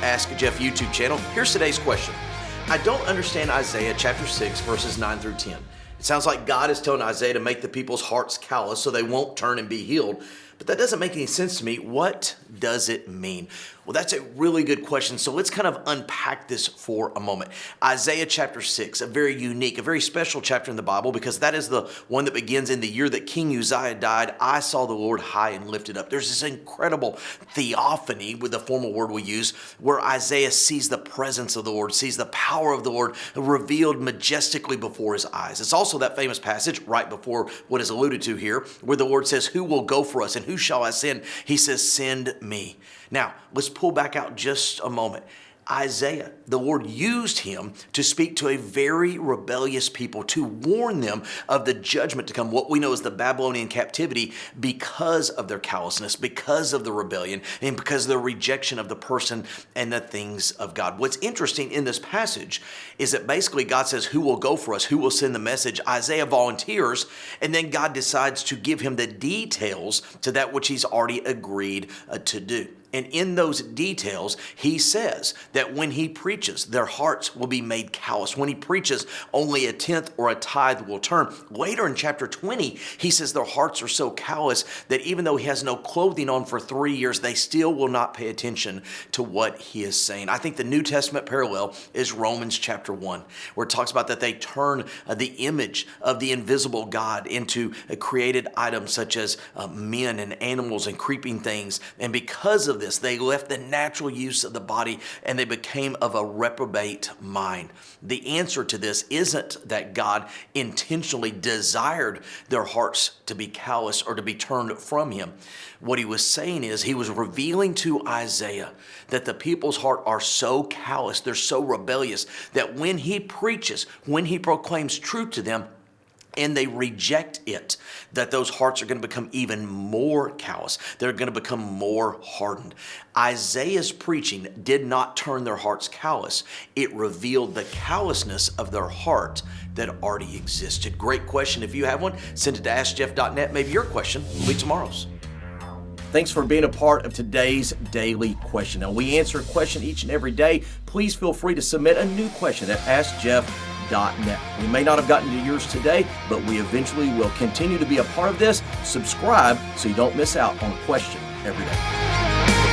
Ask Jeff YouTube channel. Here's today's question. I don't understand Isaiah chapter 6, verses 9 through 10. It sounds like God is telling Isaiah to make the people's hearts callous so they won't turn and be healed. But that doesn't make any sense to me. What does it mean? Well, that's a really good question. So let's kind of unpack this for a moment. Isaiah chapter 6, a very unique, a very special chapter in the Bible because that is the one that begins in the year that King Uzziah died. I saw the Lord high and lifted up. There's this incredible theophany, with the formal word we use, where Isaiah sees the presence of the Lord, sees the power of the Lord revealed majestically before his eyes. It's also that famous passage right before what is alluded to here, where the Lord says, "Who will go for us and who shall I send?" He says, "Send me." Now, let's pull back out just a moment. Isaiah, the Lord used him to speak to a very rebellious people, to warn them of the judgment to come, what we know as the Babylonian captivity, because of their callousness, because of the rebellion, and because of the rejection of the person and the things of God. What's interesting in this passage is that basically God says, "Who will go for us? Who will send the message?" Isaiah volunteers, and then God decides to give him the details to that which he's already agreed to do. And in those details, he says that when he preaches, their hearts will be made callous. When he preaches, only a tenth or a tithe will turn. Later in chapter 20, he says their hearts are so callous that even though he has no clothing on for 3 years, they still will not pay attention to what he is saying. I think the New Testament parallel is Romans chapter 1, where it talks about that they turn the image of the invisible God into created items such as men and animals and creeping things. And because of this, they left the natural use of the body and they became of a reprobate mind. The answer to this isn't that God intentionally desired their hearts to be callous or to be turned from him. What he was saying is he was revealing to Isaiah that the people's heart are so callous, they're so rebellious, that when he preaches, when he proclaims truth to them, and they reject it, that those hearts are going to become even more callous. They're going to become more hardened. Isaiah's preaching did not turn their hearts callous. It revealed the callousness of their heart that already existed. Great question. If you have one, send it to AskJeff.net. Maybe your question will be tomorrow's. Thanks for being a part of today's daily question. Now, we answer a question each and every day. Please feel free to submit a new question at AskJeff.net. We may not have gotten to yours today, but we eventually will continue to be a part of this. Subscribe so you don't miss out on a question every day.